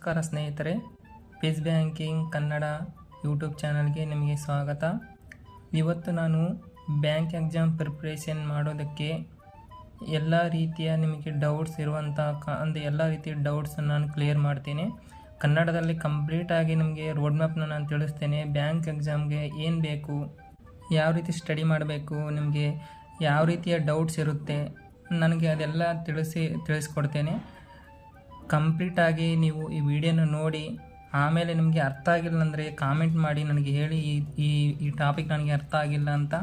ನಮಸ್ಕಾರ ಸ್ನೇಹಿತರೆ, piece banking Kannada YouTube ಚಾನಲ್ಗೆ ನಿಮಗೆ ಸ್ವಾಗತ. ಇವತ್ತು ನಾನು ಬ್ಯಾಂಕ್ ಎಕ್ಸಾಮ್ ಪ್ರಿಪ್ರೇಷನ್ ಮಾಡೋದಕ್ಕೆ ಎಲ್ಲ ರೀತಿಯ ನಿಮಗೆ ಡೌಟ್ಸ್ ಇರುವಂಥ ಎಲ್ಲ ರೀತಿಯ ಡೌಟ್ಸನ್ನು ನಾನು ಕ್ಲಿಯರ್ ಮಾಡ್ತೀನಿ. ಕನ್ನಡದಲ್ಲಿ ಕಂಪ್ಲೀಟಾಗಿ ನಿಮಗೆ ರೋಡ್ ಮ್ಯಾಪ್ನ ನಾನು ತಿಳಿಸ್ತೇನೆ. ಬ್ಯಾಂಕ್ ಎಕ್ಸಾಮ್ಗೆ ಏನು ಬೇಕು, ಯಾವ ರೀತಿ ಸ್ಟಡಿ ಮಾಡಬೇಕು, ನಿಮಗೆ ಯಾವ ರೀತಿಯ ಡೌಟ್ಸ್ ಇರುತ್ತೆ ನನಗೆ ಅದೆಲ್ಲ ತಿಳಿಸ್ಕೊಡ್ತೇನೆ. ಕಂಪ್ಲೀಟಾಗಿ ನೀವು ಈ ವಿಡಿಯೋನ ನೋಡಿ ಆಮೇಲೆ ನಿಮಗೆ ಅರ್ಥ ಆಗಿಲ್ಲ ಅಂದರೆ ಕಾಮೆಂಟ್ ಮಾಡಿ ನನಗೆ ಹೇಳಿ, ಈ ಟಾಪಿಕ್ ನನಗೆ ಅರ್ಥ ಆಗಿಲ್ಲ ಅಂತ.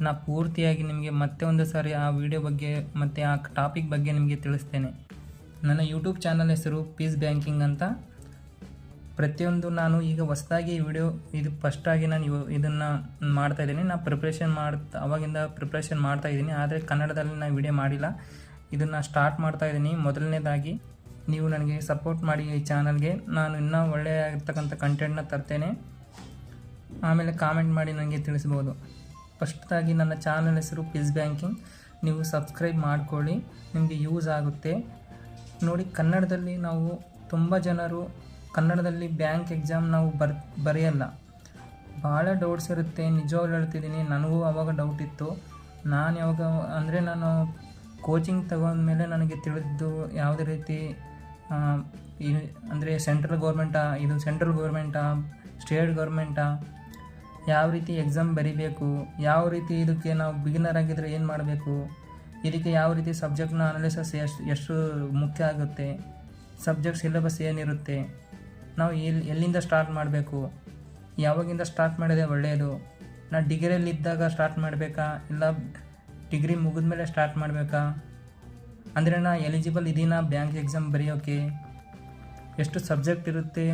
ನಾ ಪೂರ್ತಿಯಾಗಿ ನಿಮಗೆ ಮತ್ತೆ ಒಂದು ಸಾರಿ ಆ ವಿಡಿಯೋ ಬಗ್ಗೆ ಮತ್ತು ಆ ಟಾಪಿಕ್ ಬಗ್ಗೆ ನಿಮಗೆ ತಿಳಿಸ್ತೇನೆ. ನನ್ನ ಯೂಟ್ಯೂಬ್ ಚಾನಲ್ ಹೆಸರು ಪೀಸ್ ಬ್ಯಾಂಕಿಂಗ್ ಅಂತ. ಪ್ರತಿಯೊಂದು ನಾನು ಈಗ ಹೊಸದಾಗಿ ಈ ವಿಡಿಯೋ ಇದು ಫಸ್ಟಾಗಿ ನಾನು ಇದನ್ನು ಮಾಡ್ತಾಯಿದ್ದೀನಿ. ನಾನು ಅವಾಗಿಂದ ಪ್ರಿಪ್ರೇಷನ್ ಮಾಡ್ತಾಯಿದ್ದೀನಿ, ಆದರೆ ಕನ್ನಡದಲ್ಲಿ ನಾನು ವಿಡಿಯೋ ಮಾಡಿಲ್ಲ. ಇದನ್ನು ಸ್ಟಾರ್ಟ್ ಮಾಡ್ತಾಯಿದ್ದೀನಿ. ಮೊದಲನೇದಾಗಿ ನೀವು ನನಗೆ ಸಪೋರ್ಟ್ ಮಾಡಿ ಈ ಚಾನಲ್ಗೆ. ನಾನು ಇನ್ನೂ ಒಳ್ಳೆಯಾಗಿರ್ತಕ್ಕಂಥ ಕಂಟೆಂಟ್ನ ತರ್ತೇನೆ. ಆಮೇಲೆ ಕಾಮೆಂಟ್ ಮಾಡಿ ನನಗೆ ತಿಳಿಸ್ಬೋದು. ಫಸ್ಟಾಗಿ ನನ್ನ ಚಾನಲ್ ಹೆಸರು ಪೀಸ್ ಬ್ಯಾಂಕಿಂಗ್. ನೀವು ಸಬ್ಸ್ಕ್ರೈಬ್ ಮಾಡ್ಕೊಳ್ಳಿ, ನಿಮಗೆ ಯೂಸ್ ಆಗುತ್ತೆ. ನೋಡಿ, ಕನ್ನಡದಲ್ಲಿ ನಾವು ತುಂಬ ಜನರು ಕನ್ನಡದಲ್ಲಿ ಬ್ಯಾಂಕ್ ಎಕ್ಸಾಮ್ ನಾವು ಬರೆಯಲ್ಲ. ಭಾಳ ಡೌಟ್ಸ್ ಇರುತ್ತೆ. ನಿಜವಾಗ್ಲೂ ಹೇಳ್ತಿದ್ದೀನಿ, ನನಗೂ ಆವಾಗ ಡೌಟ್ ಇತ್ತು. ನಾನು ಕೋಚಿಂಗ್ ತಗೊಂಡ್ಮೇಲೆ ನನಗೆ ತಿಳಿದಿದ್ದು ಯಾವುದೇ ರೀತಿ ಅಂದರೆ ಸೆಂಟ್ರಲ್ ಗೌರ್ಮೆಂಟಾ ಸ್ಟೇಟ್ ಗೌರ್ಮೆಂಟಾ, ಯಾವ ರೀತಿ ಎಕ್ಸಾಮ್ ಬರೀಬೇಕು, ಯಾವ ರೀತಿ ಇದಕ್ಕೆ ನಾವು ಬಿಗಿನರ್ ಆಗಿದ್ದರೆ ಏನು ಮಾಡಬೇಕು, ಇದಕ್ಕೆ ಯಾವ ರೀತಿ ಸಬ್ಜೆಕ್ಟ್ನ ಅನಾಲಿಸಿಸ್ ಎಷ್ಟು ಮುಖ್ಯ ಆಗುತ್ತೆ, ಸಬ್ಜೆಕ್ಟ್ ಸಿಲೆಬಸ್ ಏನಿರುತ್ತೆ, ನಾವು ಎಲ್ಲಿಂದ ಸ್ಟಾರ್ಟ್ ಮಾಡಬೇಕು, ಯಾವಾಗಿಂದ ಸ್ಟಾರ್ಟ್ ಮಾಡಿದ್ರೆ ಒಳ್ಳೆಯದು, ನಾನು ಡಿಗ್ರಿಯಲ್ಲಿದ್ದಾಗ ಸ್ಟಾರ್ಟ್ ಮಾಡಬೇಕಾ ಇಲ್ಲ ಡಿಗ್ರಿ ಮುಗಿದ್ಮೇಲೆ ಸ್ಟಾರ್ಟ್ ಮಾಡಬೇಕಾ, ಅಂದರೆ ನಾನು ಎಲಿಜಿಬಲ್ ಇದೀನಾ ಬ್ಯಾಂಕ್ ಎಕ್ಸಾಮ್ ಬರೆಯೋಕ್ಕೆ, ಎಷ್ಟು ಸಬ್ಜೆಕ್ಟ್ ಇರುತ್ತೆ,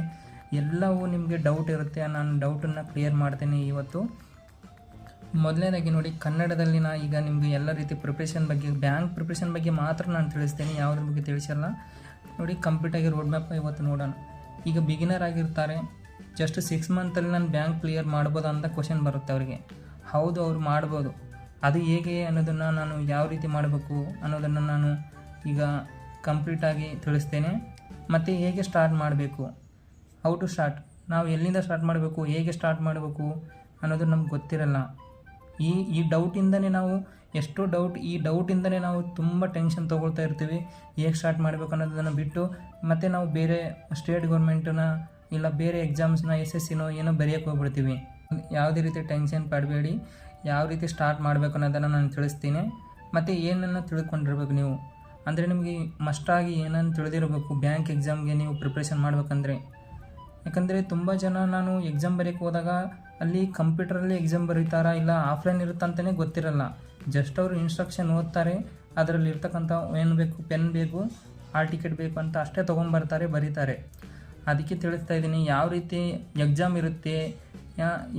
ಎಲ್ಲವೂ ನಿಮಗೆ ಡೌಟ್ ಇರುತ್ತೆ. ನಾನು ಡೌಟನ್ನು ಕ್ಲಿಯರ್ ಮಾಡ್ತೀನಿ ಇವತ್ತು. ಮೊದಲನೇದಾಗಿ ನೋಡಿ, ಕನ್ನಡದಲ್ಲಿ ಈಗ ನಿಮಗೆ ಎಲ್ಲ ರೀತಿ ಪ್ರಿಪ್ರೇಷನ್ ಬಗ್ಗೆ, ಬ್ಯಾಂಕ್ ಪ್ರಿಪ್ರೇಷನ್ ಬಗ್ಗೆ ಮಾತ್ರ ನಾನು ತಿಳಿಸ್ತೀನಿ, ಯಾವುದ್ರ ಬಗ್ಗೆ ತಿಳಿಸಲ್ಲ. ನೋಡಿ, ಕಂಪ್ಲೀಟಾಗಿ ರೋಡ್ ಮ್ಯಾಪ್ ಇವತ್ತು ನೋಡೋಣ. ಈಗ ಬಿಗಿನರ್ ಆಗಿರ್ತಾರೆ, ಜಸ್ಟ್ 6 ಮಂತಲ್ಲಿ ನಾನು ಬ್ಯಾಂಕ್ ಕ್ಲಿಯರ್ ಮಾಡ್ಬೋದು ಅಂತ ಕ್ವಶನ್ ಬರುತ್ತೆ ಅವರಿಗೆ. ಹೌದು, ಅವರು ಮಾಡ್ಬೋದು. ಅದು ಹೇಗೆ ಅನ್ನೋದನ್ನು ನಾನು ಯಾವ ರೀತಿ ಮಾಡಬೇಕು ಅನ್ನೋದನ್ನು ನಾನು ಈಗ ಕಂಪ್ಲೀಟಾಗಿ ತಿಳಿಸ್ತೇನೆ. ಮತ್ತು ಹೇಗೆ ಸ್ಟಾರ್ಟ್ ಮಾಡಬೇಕು, ಹೌ ಟು ಸ್ಟಾರ್ಟ್, ನಾವು ಎಲ್ಲಿಂದ ಸ್ಟಾರ್ಟ್ ಮಾಡಬೇಕು, ಹೇಗೆ ಸ್ಟಾರ್ಟ್ ಮಾಡಬೇಕು ಅನ್ನೋದು ನಮ್ಗೆ ಗೊತ್ತಿರಲ್ಲ. ಈ ಡೌಟಿಂದನೇ ನಾವು ಈ ಡೌಟಿಂದನೇ ನಾವು ತುಂಬ ಟೆನ್ಷನ್ ತೊಗೊಳ್ತಾ ಇರ್ತೀವಿ. ಹೇಗೆ ಸ್ಟಾರ್ಟ್ ಮಾಡಬೇಕು ಅನ್ನೋದನ್ನು ಬಿಟ್ಟು ಮತ್ತು ನಾವು ಬೇರೆ ಸ್ಟೇಟ್ ಗೌರ್ಮೆಂಟನ್ನ ಇಲ್ಲ ಬೇರೆ ಎಕ್ಸಾಮ್ಸ್ನ SSCನೋ ಏನೋ ಬರೆಯೋಕ್ಕೆ ಹೋಗ್ಬಿಡ್ತೀವಿ. ಯಾವುದೇ ರೀತಿ ಟೆನ್ಷನ್ ಪಡಬೇಡಿ. ಯಾವ ರೀತಿ ಸ್ಟಾರ್ಟ್ ಮಾಡಬೇಕು ಅನ್ನೋದನ್ನು ನಾನು ತಿಳಿಸ್ತೀನಿ. ಮತ್ತು ಏನನ್ನು ತಿಳ್ಕೊಂಡಿರ್ಬೇಕು ನೀವು, ಅಂದರೆ ನಿಮಗೆ ಮಸ್ಟಾಗಿ ಏನನ್ನು ತಿಳಿದಿರಬೇಕು ಬ್ಯಾಂಕ್ ಎಕ್ಸಾಮ್ಗೆ ನೀವು ಪ್ರಿಪ್ರೇಷನ್ ಮಾಡಬೇಕಂದ್ರೆ. ಯಾಕಂದರೆ ತುಂಬ ಜನ ನಾನು ಎಕ್ಸಾಮ್ ಬರೆಯೋಕ್ಕೆ ಹೋದಾಗ ಅಲ್ಲಿ ಕಂಪ್ಯೂಟರಲ್ಲಿ ಎಕ್ಸಾಮ್ ಬರೀತಾರಾ ಇಲ್ಲ ಆಫ್ಲೈನ್ ಇರುತ್ತಂತಲೇ ಗೊತ್ತಿರಲ್ಲ. ಜಸ್ಟ್ ಅವರು ಇನ್ಸ್ಟ್ರಕ್ಷನ್ ಓದ್ತಾರೆ, ಅದರಲ್ಲಿ ಇರ್ತಕ್ಕಂಥ ಏನು ಬೇಕು, ಪೆನ್ ಬೇಕು, ಹಾಲ್ ಟಿಕೆಟ್ ಬೇಕು ಅಂತ ಅಷ್ಟೇ ತೊಗೊಂಬರ್ತಾರೆ, ಬರೀತಾರೆ. ಅದಕ್ಕೆ ತಿಳಿಸ್ತಾ ಇದ್ದೀನಿ ಯಾವ ರೀತಿ ಎಕ್ಸಾಮ್ ಇರುತ್ತೆ,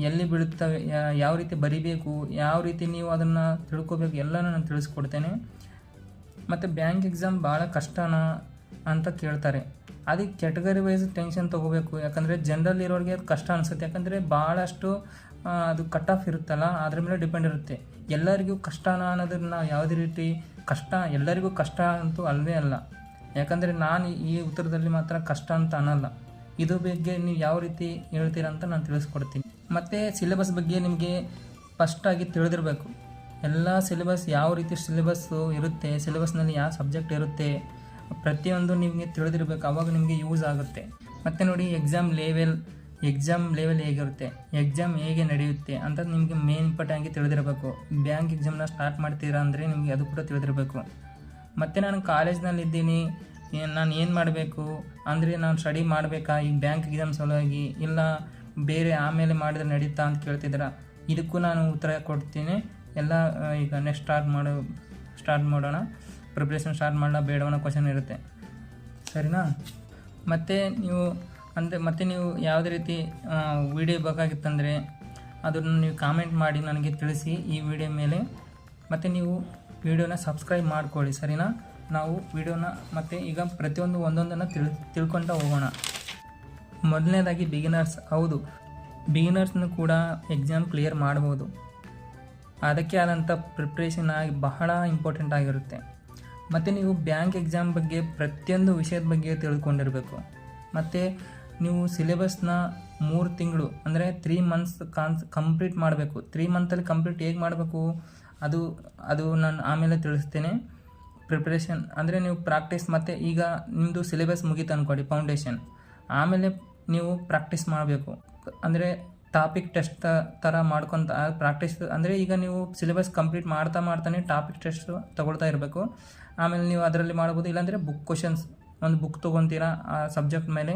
ಎಲ್ಲಿ ಬೀಳುತ್ತವೆ, ಯಾವ ರೀತಿ ಬರಿಬೇಕು, ಯಾವ ರೀತಿ ನೀವು ಅದನ್ನು ತಿಳ್ಕೊಬೇಕು, ಎಲ್ಲನೂ ನಾನು ತಿಳಿಸ್ಕೊಡ್ತೇನೆ. ಮತ್ತು ಬ್ಯಾಂಕ್ ಎಕ್ಸಾಮ್ ಭಾಳ ಕಷ್ಟನಾ ಅಂತ ಕೇಳ್ತಾರೆ. ಅದಕ್ಕೆ ಕ್ಯಾಟಗರಿ ವೈಸ್ ಟೆನ್ಷನ್ ತೊಗೋಬೇಕು. ಯಾಕಂದರೆ ಜನರಲ್ ಇರೋರಿಗೆ ಅದು ಕಷ್ಟ ಅನಿಸುತ್ತೆ. ಯಾಕಂದರೆ ಭಾಳಷ್ಟು ಅದು ಕಟ್ ಆಫ್ ಇರುತ್ತಲ್ಲ, ಅದ್ರ ಮೇಲೆ ಡಿಪೆಂಡ್ ಇರುತ್ತೆ. ಎಲ್ಲರಿಗೂ ಕಷ್ಟನಾ ಅನ್ನೋದನ್ನು ಯಾವುದೇ ರೀತಿ ಎಲ್ಲರಿಗೂ ಕಷ್ಟ ಅಂತೂ ಅಲ್ಲವೇ ಅಲ್ಲ. ಯಾಕಂದರೆ ನಾನು ಈ ಉತ್ತರದಲ್ಲಿ ಮಾತ್ರ ಕಷ್ಟ ಅಂತ ಅನ್ನಲ್ಲ. ಇದು ಬಗ್ಗೆ ನೀವು ಯಾವ ರೀತಿ ಹೇಳ್ತೀರ ಅಂತ ನಾನು ತಿಳಿಸ್ಕೊಡ್ತೀನಿ. ಮತ್ತು ಸಿಲೆಬಸ್ ಬಗ್ಗೆ ನಿಮಗೆ ಫಸ್ಟಾಗಿ ತಿಳಿದಿರಬೇಕು. ಎಲ್ಲ ಸಿಲೆಬಸ್ ಯಾವ ರೀತಿ ಸಿಲೆಬಸ್ಸು ಇರುತ್ತೆ, ಸಿಲೆಬಸ್ನಲ್ಲಿ ಯಾವ ಸಬ್ಜೆಕ್ಟ್ ಇರುತ್ತೆ, ಪ್ರತಿಯೊಂದು ನಿಮಗೆ ತಿಳಿದಿರಬೇಕು. ಆವಾಗ ನಿಮಗೆ ಯೂಸ್ ಆಗುತ್ತೆ. ಮತ್ತು ನೋಡಿ, ಎಕ್ಸಾಮ್ ಲೆವೆಲ್ ಹೇಗಿರುತ್ತೆ, ಎಕ್ಸಾಮ್ ಹೇಗೆ ನಡೆಯುತ್ತೆ ಅಂತ ನಿಮಗೆ ಮೇನ್ ಇಂಪಾರ್ಟೆಂಟಾಗಿ ತಿಳಿದಿರಬೇಕು. ಬ್ಯಾಂಕ್ ಎಕ್ಸಾಮ್ನ ಸ್ಟಾರ್ಟ್ ಮಾಡ್ತೀರಾ ಅಂದರೆ ನಿಮಗೆ ಅದು ಕೂಡ ತಿಳಿದಿರಬೇಕು. ಮತ್ತು ನಾನು ಕಾಲೇಜ್ನಲ್ಲಿದ್ದೀನಿ, ನಾನು ಏನು ಮಾಡಬೇಕು ಅಂದರೆ ನಾನು ಸ್ಟಡಿ ಮಾಡಬೇಕಾ ಈ ಬ್ಯಾಂಕ್ ಎಕ್ಸಾಮ್ ಸಲುವಾಗಿ, ಇಲ್ಲ ಬೇರೆ ಆಮೇಲೆ ಮಾಡಿದ್ರೆ ನಡೀತಾ ಅಂತ ಕೇಳ್ತಿದ್ದೀರಾ. ಇದಕ್ಕೂ ನಾನು ಉತ್ತರ ಕೊಡ್ತೀನಿ. ಎಲ್ಲ ಈಗ ನೆಕ್ಸ್ಟ್ ಸ್ಟಾರ್ಟ್ ಮಾಡೋಣ. ಪ್ರಿಪ್ರೇಷನ್ ಸ್ಟಾರ್ಟ್ ಮಾಡೋಣ ಬೇಡವನ್ನ ಕ್ವಶನ್ ಇರುತ್ತೆ, ಸರಿನಾ? ಮತ್ತು ನೀವು ಯಾವುದೇ ರೀತಿ ವಿಡಿಯೋ ಬೇಕಾಗಿತ್ತಂದರೆ ಅದನ್ನು ನೀವು ಕಾಮೆಂಟ್ ಮಾಡಿ ನನಗೆ ತಿಳಿಸಿ ಈ ವಿಡಿಯೋ ಮೇಲೆ. ಮತ್ತು ನೀವು ವಿಡಿಯೋನ ಸಬ್ಸ್ಕ್ರೈಬ್ ಮಾಡ್ಕೊಳ್ಳಿ, ಸರಿನಾ? ನಾವು ವಿಡಿಯೋನ ಮತ್ತು ಈಗ ಪ್ರತಿಯೊಂದು ಒಂದೊಂದನ್ನು ತಿಳ್ಕೊಳ್ತಾ ಹೋಗೋಣ. ಮೊದಲನೇದಾಗಿ ಬಿಗಿನರ್ಸ್. ಹೌದು, ಬಿಗಿನರ್ಸ್ನು ಕೂಡ ಎಕ್ಸಾಮ್ ಕ್ಲಿಯರ್ ಮಾಡ್ಬೋದು. ಅದಕ್ಕೆ ಆದಂಥ ಪ್ರಿಪ್ರೇಷನ್ ಆಗಿ ಬಹಳ ಇಂಪಾರ್ಟೆಂಟ್ ಆಗಿರುತ್ತೆ. ಮತ್ತು ನೀವು ಬ್ಯಾಂಕ್ ಎಕ್ಸಾಮ್ ಬಗ್ಗೆ ಪ್ರತಿಯೊಂದು ವಿಷಯದ ಬಗ್ಗೆ ತಿಳ್ಕೊಂಡಿರಬೇಕು. ಮತ್ತು ನೀವು ಸಿಲೆಬಸ್ನ 3 ತಿಂಗಳು ಅಂದರೆ 3 ಮಂತ್ಸ್ ಕಂಪ್ಲೀಟ್ ಮಾಡಬೇಕು. 3 ಮಂತಲ್ಲಿ ಕಂಪ್ಲೀಟ್ ಹೇಗೆ ಮಾಡಬೇಕು ಅದು ನಾನು ಆಮೇಲೆ ತಿಳಿಸ್ತೇನೆ. ಪ್ರಿಪ್ರೇಷನ್ ಅಂದರೆ ನೀವು ಪ್ರಾಕ್ಟೀಸ್, ಮತ್ತು ಈಗ ನಿಮ್ಮದು ಸಿಲೆಬಸ್ ಮುಗೀತು ಅಂದ್ಕೊಳ್ಳಿ ಫೌಂಡೇಶನ್, ಆಮೇಲೆ ನೀವು ಪ್ರಾಕ್ಟೀಸ್ ಮಾಡಬೇಕು. ಅಂದರೆ ಟಾಪಿಕ್ ಟೆಸ್ಟ್ ಥರ ಮಾಡ್ಕೊತ ಪ್ರಾಕ್ಟೀಸ್, ಅಂದರೆ ಈಗ ನೀವು ಸಿಲೆಬಸ್ ಕಂಪ್ಲೀಟ್ ಮಾಡ್ತಾನೆ ಟಾಪಿಕ್ ಟೆಸ್ಟ್ ತೊಗೊಳ್ತಾ ಇರಬೇಕು. ಆಮೇಲೆ ನೀವು ಅದರಲ್ಲಿ ಮಾಡ್ಬೋದು. ಇಲ್ಲಾಂದರೆ ಬುಕ್ ಕ್ವಶನ್ಸ್, ಒಂದು ಬುಕ್ ತೊಗೊತೀರಾ ಆ ಸಬ್ಜೆಕ್ಟ್ ಮೇಲೆ,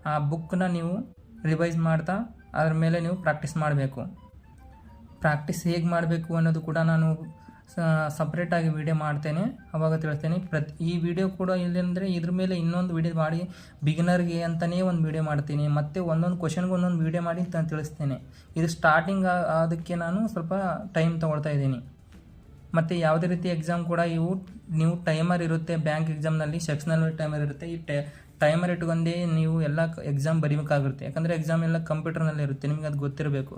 ಆ ಬುಕ್ಕನ್ನ ನೀವು ರಿವೈಸ್ ಮಾಡ್ತಾ ಅದ್ರ ಮೇಲೆ ನೀವು ಪ್ರಾಕ್ಟೀಸ್ ಮಾಡಬೇಕು. ಪ್ರಾಕ್ಟೀಸ್ ಹೇಗೆ ಮಾಡಬೇಕು ಅನ್ನೋದು ಕೂಡ ನಾನು ಸಪ್ರೇಟಾಗಿ ವಿಡಿಯೋ ಮಾಡ್ತೇನೆ, ಅವಾಗ ತಿಳಿಸ್ತೇನೆ. ಈ ವಿಡಿಯೋ ಕೂಡ ಇಲ್ಲಂದರೆ ಇದ್ರ ಮೇಲೆ ಇನ್ನೊಂದು ವಿಡಿಯೋ ಮಾಡಿ ಬಿಗಿನರ್ಗೆ ಅಂತಲೇ ಒಂದು ವಿಡಿಯೋ ಮಾಡ್ತೀನಿ, ಮತ್ತು ಒಂದೊಂದು ಕ್ವಶನ್ಗೆ ಒಂದೊಂದು ವಿಡಿಯೋ ಮಾಡಿ ನಾನು ತಿಳಿಸ್ತೇನೆ. ಇದು ಸ್ಟಾರ್ಟಿಂಗ್ ಅದಕ್ಕೆ ನಾನು ಸ್ವಲ್ಪ ಟೈಮ್ ತೊಗೊಳ್ತಾ ಇದ್ದೀನಿ. ಮತ್ತು ಯಾವುದೇ ರೀತಿ ಎಕ್ಸಾಮ್ ಕೂಡ ನೀವು ಟೈಮರ್ ಇರುತ್ತೆ. ಬ್ಯಾಂಕ್ ಎಕ್ಸಾಮ್ನಲ್ಲಿ ಸೆಕ್ಷನಲ್ ಟೈಮರ್ ಇರುತ್ತೆ. ಈ ಟೈಮರ್ ಇಟ್ಕೊಂಡೇ ನೀವು ಎಲ್ಲ ಎಕ್ಸಾಮ್ ಬರೀಬೇಕಾಗುತ್ತೆ. ಯಾಕಂದರೆ ಎಕ್ಸಾಮ್ ಎಲ್ಲ ಕಂಪ್ಯೂಟರ್ನಲ್ಲಿ ಇರುತ್ತೆ, ನಿಮಗೆ ಅದು ಗೊತ್ತಿರಬೇಕು.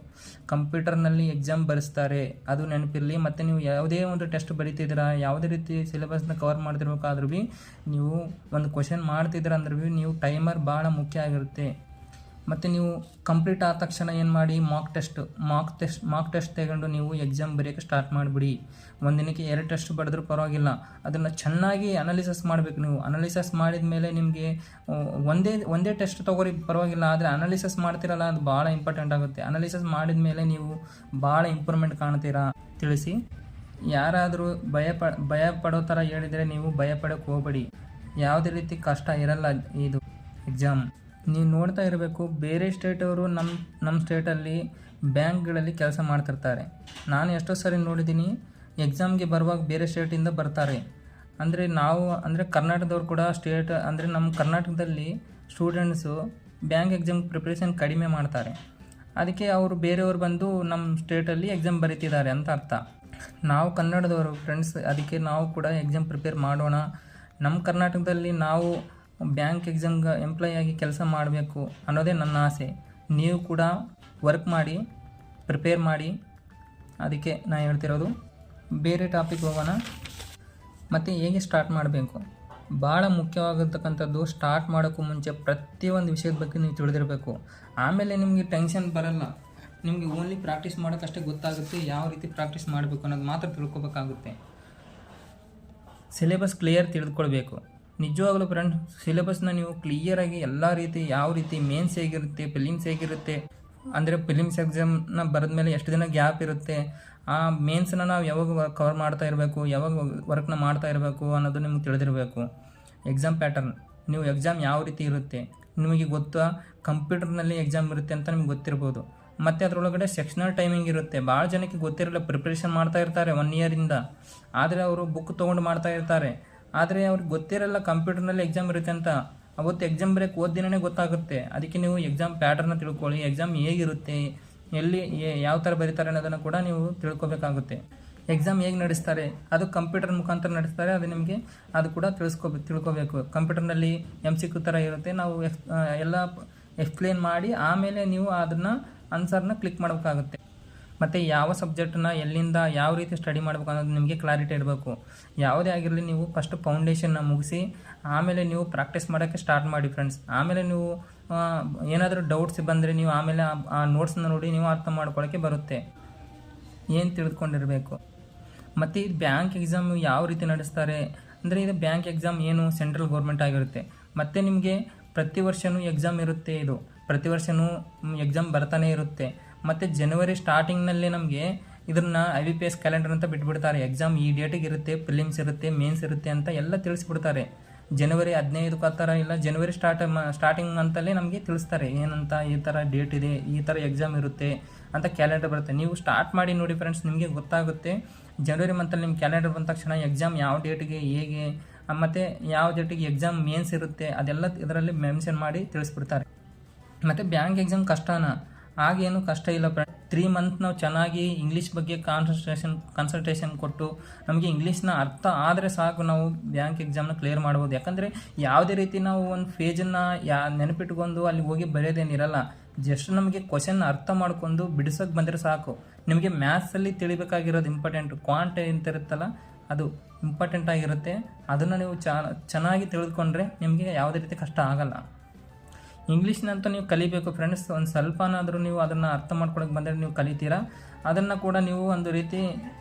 ಕಂಪ್ಯೂಟರ್ನಲ್ಲಿ ಎಕ್ಸಾಮ್ ಬರೆಸ್ತಾರೆ, ಅದು ನೆನಪಿರಲಿ. ಮತ್ತು ನೀವು ಯಾವುದೇ ಒಂದು ಟೆಸ್ಟ್ ಬರೀತಿದ್ದೀರಾ, ಯಾವುದೇ ರೀತಿ ಸಿಲೆಬಸ್ನ ಕವರ್ ಮಾಡ್ತಿರ್ಬೇಕಾದ್ರೂ ಭೀ ನೀವು ಒಂದು ಕ್ವಶನ್ ಮಾಡ್ತಿದ್ದೀರ ಅಂದ್ರೆ ಭೀ ನೀವು ಟೈಮರ್ ಭಾಳ ಮುಖ್ಯ ಆಗಿರುತ್ತೆ. ಮತ್ತು ನೀವು ಕಂಪ್ಲೀಟ್ ಆದ ತಕ್ಷಣ ಏನು ಮಾಡಿ, ಮಾಕ್ ಟೆಸ್ಟ್ ತಗೊಂಡು ನೀವು ಎಕ್ಸಾಮ್ ಬರೆಯೋಕ್ಕೆ ಸ್ಟಾರ್ಟ್ ಮಾಡಿಬಿಡಿ. ಒಂದಿನಕ್ಕೆ 2 ಟೆಸ್ಟ್ ಬರೆದ್ರೂ ಪರವಾಗಿಲ್ಲ, ಅದನ್ನು ಚೆನ್ನಾಗಿ ಅನಾಲಿಸಿಸ್ ಮಾಡಬೇಕು. ನೀವು ಅನಾಲಿಸಿಸ್ ಮಾಡಿದ ಮೇಲೆ ನಿಮಗೆ ಒಂದೇ ಟೆಸ್ಟ್ ತೊಗೊರಿ ಪರವಾಗಿಲ್ಲ, ಆದರೆ ಅನಾಲಿಸಿಸ್ ಮಾಡ್ತಿರಲ್ಲ ಅದು ಭಾಳ ಇಂಪಾರ್ಟೆಂಟ್ ಆಗುತ್ತೆ. ಅನಾಲಿಸಿಸ್ ಮಾಡಿದ ಮೇಲೆ ನೀವು ಭಾಳ ಇಂಪ್ರೂವ್ಮೆಂಟ್ ಕಾಣ್ತೀರಾ. ತಿಳಿಸಿ, ಯಾರಾದರೂ ಭಯ ಪಡೋ ಥರ ಹೇಳಿದರೆ ನೀವು ಭಯ ಪಡೋಕ್ಕೆ ಹೋಗಬೇಡಿ. ಯಾವುದೇ ರೀತಿ ಕಷ್ಟ ಇರಲ್ಲ ಇದು ಎಕ್ಸಾಮ್. ನೀವು ನೋಡ್ತಾ ಇರಬೇಕು, ಬೇರೆ ಸ್ಟೇಟವರು ನಮ್ಮ ಸ್ಟೇಟಲ್ಲಿ ಬ್ಯಾಂಕ್ಗಳಲ್ಲಿ ಕೆಲಸ ಮಾಡ್ತಿರ್ತಾರೆ. ನಾನು ಎಷ್ಟೋ ಸರಿ ನೋಡಿದ್ದೀನಿ, ಎಕ್ಸಾಮ್ಗೆ ಬರುವಾಗ ಬೇರೆ ಸ್ಟೇಟಿಂದ ಬರ್ತಾರೆ. ಅಂದರೆ ಕರ್ನಾಟಕದವ್ರು ಕೂಡ ಅಂದರೆ ನಮ್ಮ ಕರ್ನಾಟಕದಲ್ಲಿ ಸ್ಟೂಡೆಂಟ್ಸು ಬ್ಯಾಂಕ್ ಎಕ್ಸಾಮ್ ಪ್ರಿಪ್ರೇಷನ್ ಕಡಿಮೆ ಮಾಡ್ತಾರೆ. ಅದಕ್ಕೆ ಅವರು ಬೇರೆಯವರು ಬಂದು ನಮ್ಮ ಸ್ಟೇಟಲ್ಲಿ ಎಕ್ಸಾಮ್ ಬರೀತಿದ್ದಾರೆ ಅಂತ ಅರ್ಥ. ನಾವು ಕನ್ನಡದವರು ಫ್ರೆಂಡ್ಸ್, ಅದಕ್ಕೆ ನಾವು ಕೂಡ ಎಕ್ಸಾಮ್ ಪ್ರಿಪೇರ್ ಮಾಡೋಣ. ನಮ್ಮ ಕರ್ನಾಟಕದಲ್ಲಿ ನಾವು ಬ್ಯಾಂಕ್ ಎಕ್ಸಾಮ್ಗೆ ಎಂಪ್ಲಾಯ್ ಆಗಿ ಕೆಲಸ ಮಾಡಬೇಕು ಅನ್ನೋದೇ ನನ್ನ ಆಸೆ. ನೀವು ಕೂಡ ವರ್ಕ್ ಮಾಡಿ, ಪ್ರಿಪೇರ್ ಮಾಡಿ. ಅದಕ್ಕೆ ನಾನು ಹೇಳ್ತಿರೋದು. ಬೇರೆ ಟಾಪಿಕ್ ಹೋಗೋಣ. ಮತ್ತು ಹೇಗೆ ಸ್ಟಾರ್ಟ್ ಮಾಡಬೇಕು, ಭಾಳ ಮುಖ್ಯವಾಗಿರ್ತಕ್ಕಂಥದ್ದು. ಸ್ಟಾರ್ಟ್ ಮಾಡೋಕ್ಕೂ ಮುಂಚೆ ಪ್ರತಿಯೊಂದು ವಿಷಯದ ಬಗ್ಗೆ ನೀವು ತಿಳಿದಿರಬೇಕು. ಆಮೇಲೆ ನಿಮಗೆ ಟೆನ್ಷನ್ ಬರಲ್ಲ. ನಿಮಗೆ ಓನ್ಲಿ ಪ್ರಾಕ್ಟೀಸ್ ಮಾಡೋಕ್ಕಷ್ಟೇ ಗೊತ್ತಾಗುತ್ತೆ, ಯಾವ ರೀತಿ ಪ್ರಾಕ್ಟೀಸ್ ಮಾಡಬೇಕು ಅನ್ನೋದು ಮಾತ್ರ ತಿಳ್ಕೊಬೇಕಾಗುತ್ತೆ. Syllabus clear ತಿಳಿದುಕೊಳ್ಬೇಕು. ನಿಜವಾಗ್ಲೂ ಫ್ರೆಂಡ್ಸ್, ಸಿಲೆಬಸ್ನ ನೀವು ಕ್ಲಿಯರಾಗಿ ಎಲ್ಲ ರೀತಿ, ಯಾವ ರೀತಿ ಮೇನ್ಸ್ ಹೇಗಿರುತ್ತೆ, ಫಿಲಿಮ್ಸ್ ಹೇಗಿರುತ್ತೆ, ಅಂದರೆ ಫಿಲಿಮ್ಸ್ ಎಕ್ಸಾಮ್ನ ಬರೆದ ಮೇಲೆ ಎಷ್ಟು ದಿನ ಗ್ಯಾಪ್ ಇರುತ್ತೆ, ಆ ಮೇನ್ಸ್ನ ನಾವು ಯಾವಾಗ ಕವರ್ ಮಾಡ್ತಾ ಇರಬೇಕು, ಯಾವಾಗ ವರ್ಕ್ನ ಮಾಡ್ತಾ ಇರಬೇಕು ಅನ್ನೋದು ನಿಮ್ಗೆ ತಿಳಿದಿರಬೇಕು. ಎಕ್ಸಾಮ್ ಪ್ಯಾಟರ್ನ್, ನೀವು ಎಕ್ಸಾಮ್ ಯಾವ ರೀತಿ ಇರುತ್ತೆ ನಿಮಗೆ ಗೊತ್ತಾ. ಕಂಪ್ಯೂಟರ್ನಲ್ಲಿ ಎಕ್ಸಾಮ್ ಇರುತ್ತೆ ಅಂತ ನಿಮ್ಗೆ ಗೊತ್ತಿರ್ಬೋದು. ಮತ್ತು ಅದರೊಳಗಡೆ ಸೆಕ್ಷನಲ್ ಟೈಮಿಂಗ್ ಇರುತ್ತೆ. ಭಾಳ ಜನಕ್ಕೆ ಗೊತ್ತಿರಲ್ಲ, ಪ್ರಿಪ್ರೇಷನ್ ಮಾಡ್ತಾ ಇರ್ತಾರೆ 1 ಇಯರಿಂದ, ಆದರೆ ಅವರು ಬುಕ್ ತೊಗೊಂಡು ಮಾಡ್ತಾ ಇರ್ತಾರೆ. ಆದರೆ ಅವ್ರಿಗೆ ಗೊತ್ತಿರಲ್ಲ ಕಂಪ್ಯೂಟರ್ನಲ್ಲಿ ಎಕ್ಸಾಮ್ ಇರುತ್ತೆ ಅಂತ. ಅವತ್ತು ಎಕ್ಸಾಮ್ ಬರೆಯೋಕ್ಕೆ ಓದಿನೇ ಗೊತ್ತಾಗುತ್ತೆ. ಅದಕ್ಕೆ ನೀವು ಎಕ್ಸಾಮ್ ಪ್ಯಾಟರ್ನ ತಿಳ್ಕೊಳ್ಳಿ, ಎಕ್ಸಾಮ್ ಹೇಗಿರುತ್ತೆ, ಎಲ್ಲಿ ಯಾವ ಥರ ಬರೀತಾರೆ ಅನ್ನೋದನ್ನು ಕೂಡ ನೀವು ತಿಳ್ಕೊಬೇಕಾಗುತ್ತೆ. ಎಕ್ಸಾಮ್ ಹೇಗೆ ನಡೆಸ್ತಾರೆ, ಅದು ಕಂಪ್ಯೂಟರ್ ಮುಖಾಂತರ ನಡೆಸ್ತಾರೆ, ಅದು ನಿಮಗೆ ಅದು ಕೂಡ ತಿಳ್ಕೊಬೇಕು. ಕಂಪ್ಯೂಟರ್ನಲ್ಲಿ MCQ ಥರ ಇರುತ್ತೆ, ನಾವು ಎಲ್ಲ ಎಕ್ಸ್ಪ್ಲೇನ್ ಮಾಡಿ ಆಮೇಲೆ ನೀವು ಅದನ್ನು ಆನ್ಸರ್ನ ಕ್ಲಿಕ್ ಮಾಡಬೇಕಾಗುತ್ತೆ. ಮತ್ತು ಯಾವ ಸಬ್ಜೆಕ್ಟನ್ನ ಎಲ್ಲಿಂದ ಯಾವ ರೀತಿ ಸ್ಟಡಿ ಮಾಡಬೇಕು ಅನ್ನೋದು ನಿಮಗೆ ಕ್ಲಾರಿಟಿ ಇರಬೇಕು. ಯಾವುದೇ ಆಗಿರಲಿ, ನೀವು ಫಸ್ಟ್ ಫೌಂಡೇಶನ್ನ ಮುಗಿಸಿ ಆಮೇಲೆ ನೀವು ಪ್ರಾಕ್ಟೀಸ್ ಮಾಡೋಕ್ಕೆ ಸ್ಟಾರ್ಟ್ ಮಾಡಿ ಫ್ರೆಂಡ್ಸ್. ಆಮೇಲೆ ನೀವು ಏನಾದರೂ ಡೌಟ್ಸ್ ಬಂದರೆ ನೀವು ಆಮೇಲೆ ಆ ನೋಟ್ಸ್ನ ನೋಡಿ ನೀವು ಅರ್ಥ ಮಾಡ್ಕೊಳ್ಳೋಕ್ಕೆ ಬರುತ್ತೆ, ಏನು ತಿಳಿದುಕೊಂಡಿರಬೇಕು. ಮತ್ತು ಈ ಬ್ಯಾಂಕ್ ಎಕ್ಸಾಮ್ ಯಾವ ರೀತಿ ನಡೆಸ್ತಾರೆ ಅಂದರೆ, ಇದು ಬ್ಯಾಂಕ್ ಎಕ್ಸಾಮ್ ಏನು ಸೆಂಟ್ರಲ್ ಗೌರ್ಮೆಂಟ್ ಆಗಿರುತ್ತೆ. ಮತ್ತು ನಿಮಗೆ ಪ್ರತಿ ವರ್ಷವೂ ಎಕ್ಸಾಮ್ ಇರುತ್ತೆ. ಇದು ಪ್ರತಿ ವರ್ಷವೂ ಎಕ್ಸಾಮ್ ಬರ್ತಾನೆ ಇರುತ್ತೆ. ಮತ್ತು ಜನವರಿ ಸ್ಟಾರ್ಟಿಂಗ್ನಲ್ಲಿ ನಮಗೆ ಇದನ್ನು IBPS ಕ್ಯಾಲೆಂಡರ್ ಅಂತ ಬಿಟ್ಬಿಡ್ತಾರೆ. ಎಕ್ಸಾಮ್ ಈ ಡೇಟಿಗೆ ಇರುತ್ತೆ, ಪ್ರಿಲಿಮ್ಸ್ ಇರುತ್ತೆ, ಮೇನ್ಸ್ ಇರುತ್ತೆ ಅಂತ ಎಲ್ಲ ತಿಳಿಸ್ಬಿಡ್ತಾರೆ. ಜನವರಿ 15 ಆ ಥರ ಇಲ್ಲ, ಜನವರಿ ಸ್ಟಾರ್ಟಿಂಗ್ ಅಂತಲೇ ನಮಗೆ ತಿಳಿಸ್ತಾರೆ ಏನಂತ, ಈ ಥರ ಡೇಟ್ ಇದೆ, ಈ ಥರ ಎಕ್ಸಾಮ್ ಇರುತ್ತೆ ಅಂತ ಕ್ಯಾಲೆಂಡರ್ ಬರುತ್ತೆ. ನೀವು ಸ್ಟಾರ್ಟ್ ಮಾಡಿ ನೋಡಿ ಫ್ರೆಂಡ್ಸ್, ನಿಮಗೆ ಗೊತ್ತಾಗುತ್ತೆ. ಜನವರಿ ಮಂತಲ್ಲಿ ನಿಮ್ಮ ಕ್ಯಾಲೆಂಡರ್ ಬಂದ ತಕ್ಷಣ ಎಕ್ಸಾಮ್ ಯಾವ ಡೇಟಿಗೆ, ಹೇಗೆ, ಮತ್ತು ಯಾವ ಡೇಟಿಗೆ ಎಕ್ಸಾಮ್ ಮೇನ್ಸ್ ಇರುತ್ತೆ ಅದೆಲ್ಲ ಇದರಲ್ಲಿ ಮೆನ್ಷನ್ ಮಾಡಿ ತಿಳಿಸ್ಬಿಡ್ತಾರೆ. ಮತ್ತು ಬ್ಯಾಂಕ್ ಎಕ್ಸಾಮ್ ಕಷ್ಟನಾ? ಆಗೇನು ಕಷ್ಟ ಇಲ್ಲ ಫ್ರೆಂಡ್. 3 ಮಂತ್ ನಾವು ಚೆನ್ನಾಗಿ ಇಂಗ್ಲೀಷ್ ಬಗ್ಗೆ ಕಾನ್ಸಂಟ್ರೇಷನ್ ಕೊಟ್ಟು ನಮಗೆ ಇಂಗ್ಲೀಷ್ನ ಅರ್ಥ ಆದರೆ ಸಾಕು, ನಾವು ಬ್ಯಾಂಕ್ ಎಕ್ಸಾಮ್ನ ಕ್ಲಿಯರ್ ಮಾಡ್ಬೋದು. ಯಾಕಂದರೆ ಯಾವುದೇ ರೀತಿ ನಾವು ಒಂದು ಪೇಜನ್ನು ನೆನಪಿಟ್ಕೊಂಡು ಅಲ್ಲಿ ಹೋಗಿ ಬರೆಯೋದೇನಿರಲ್ಲ. ಜಸ್ಟ್ ನಮಗೆ ಕ್ವಶನ್ ಅರ್ಥ ಮಾಡ್ಕೊಂಡು ಬಿಡಿಸೋಕೆ ಬಂದರೆ ಸಾಕು. ನಿಮಗೆ ಮ್ಯಾಥ್ಸಲ್ಲಿ ತಿಳಿಬೇಕಾಗಿರೋದು ಇಂಪಾರ್ಟೆಂಟ್. ಕ್ವಾಂಟ್ ಅಂತ ಇರುತ್ತಲ್ಲ, ಅದು ಇಂಪಾರ್ಟೆಂಟ್ ಆಗಿರುತ್ತೆ. ಅದನ್ನು ನೀವು ಚೆನ್ನಾಗಿ ತಿಳಿದುಕೊಂಡ್ರೆ ನಿಮಗೆ ಯಾವುದೇ ರೀತಿ ಕಷ್ಟ ಆಗಲ್ಲ. ಇಂಗ್ಲೀಷ್ನಂತೂ ನೀವು ಕಲಿಬೇಕು ಫ್ರೆಂಡ್ಸ್. ಒಂದು ಸ್ವಲ್ಪನಾದರೂ ನೀವು ಅದನ್ನು ಅರ್ಥ ಮಾಡ್ಕೊಳಕ್ಕೆ ಬಂದರೆ ನೀವು ಕಲಿತೀರಾ. ಅದನ್ನು ಕೂಡ ನೀವು ಒಂದು ರೀತಿ